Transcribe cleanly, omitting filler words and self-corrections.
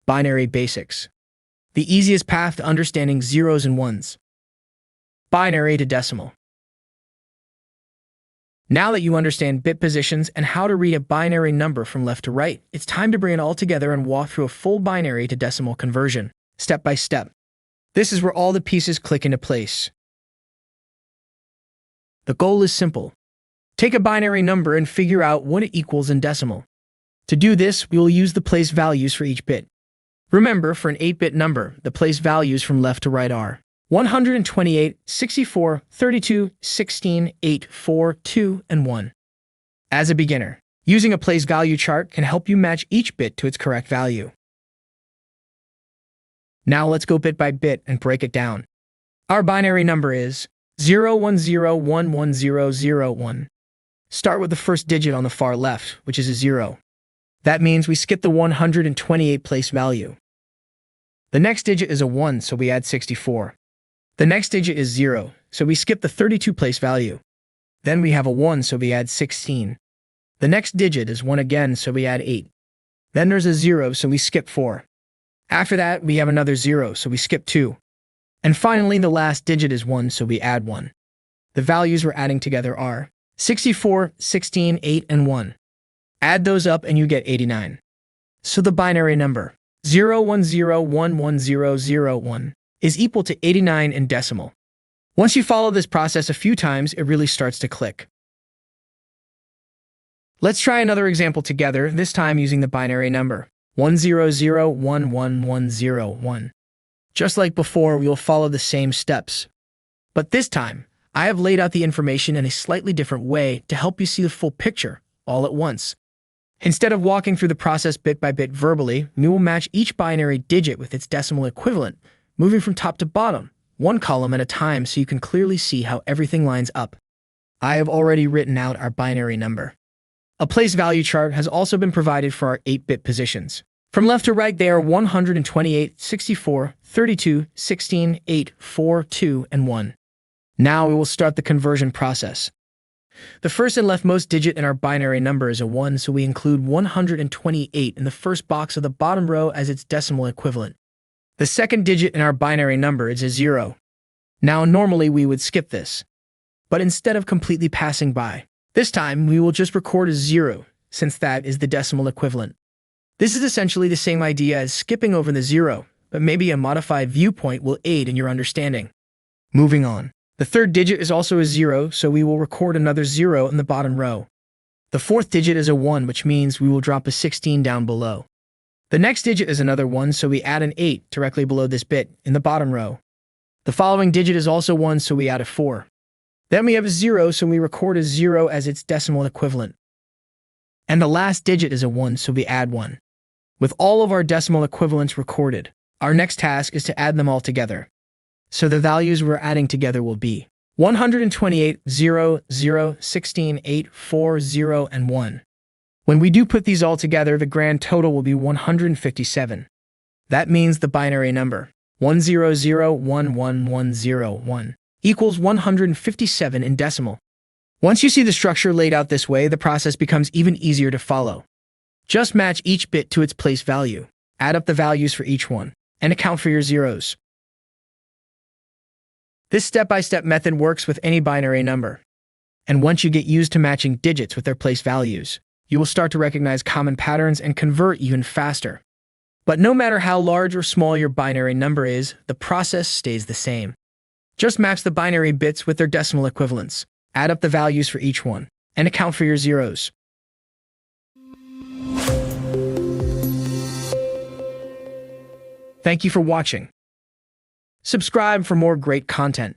Binary basics. The easiest path to understanding zeros and ones. Binary to decimal. Now that you understand bit positions and how to read a binary number from left to right, it's time to bring it all together and walk through a full binary to decimal conversion, step by step. This is where all the pieces click into place. The goal is simple. Take a binary number and figure out what it equals in decimal. To do this, we will use the place values for each bit. Remember, for an 8-bit number, the place values from left to right are 128, 64, 32, 16, 8, 4, 2, and 1. As a beginner, using a place value chart can help you match each bit to its correct value. Now let's go bit by bit and break it down. Our binary number is 010110001. Start with the first digit on the far left, which is a 0. That means we skip the 128 place value. The next digit is a 1, so we add 64. The next digit is 0, so we skip the 32 place value. Then we have a 1, so we add 16. The next digit is 1 again, so we add 8. Then there's a 0, so we skip 4. After that, we have another 0, so we skip 2. And finally, the last digit is 1, so we add 1. The values we're adding together are 64, 16, 8, and 1. Add those up and you get 89. So the binary number 010110001 is equal to 89 in decimal. Once you follow this process a few times, it really starts to click. Let's try another example together, this time using the binary number 1001101. Just like before, we will follow the same steps. But this time, I have laid out the information in a slightly different way to help you see the full picture all at once. Instead of walking through the process bit by bit verbally, we will match each binary digit with its decimal equivalent, moving from top to bottom, one column at a time so you can clearly see how everything lines up. I have already written out our binary number. A place value chart has also been provided for our 8-bit positions. From left to right, they are 128, 64, 32, 16, 8, 4, 2, and 1. Now we will start the conversion process. The first and leftmost digit in our binary number is a 1, so we include 128 in the first box of the bottom row as its decimal equivalent. The second digit in our binary number is a 0. Now, normally we would skip this, but instead of completely passing by, this time we will just record a 0, since that is the decimal equivalent. This is essentially the same idea as skipping over the 0, but maybe a modified viewpoint will aid in your understanding. Moving on. The third digit is also a 0, so we will record another 0 in the bottom row. The fourth digit is a 1, which means we will drop a 16 down below. The next digit is another 1, so we add an 8 directly below this bit in the bottom row. The following digit is also 1, so we add a 4. Then we have a 0, so we record a 0 as its decimal equivalent. And the last digit is a 1, so we add 1. With all of our decimal equivalents recorded, our next task is to add them all together. So the values we're adding together will be 128, 0, 0, 16, 8, 4, 0, and 1. When we do put these all together, the grand total will be 157. That means the binary number 1001101 equals 157 in decimal. Once you see the structure laid out this way, the process becomes even easier to follow. Just match each bit to its place value, add up the values for each one, and account for your zeros. This step-by-step method works with any binary number. And once you get used to matching digits with their place values, you will start to recognize common patterns and convert even faster. But no matter how large or small your binary number is, the process stays the same. Just match the binary bits with their decimal equivalents, add up the values for each one, and account for your zeros. Thank you for watching. Subscribe for more great content.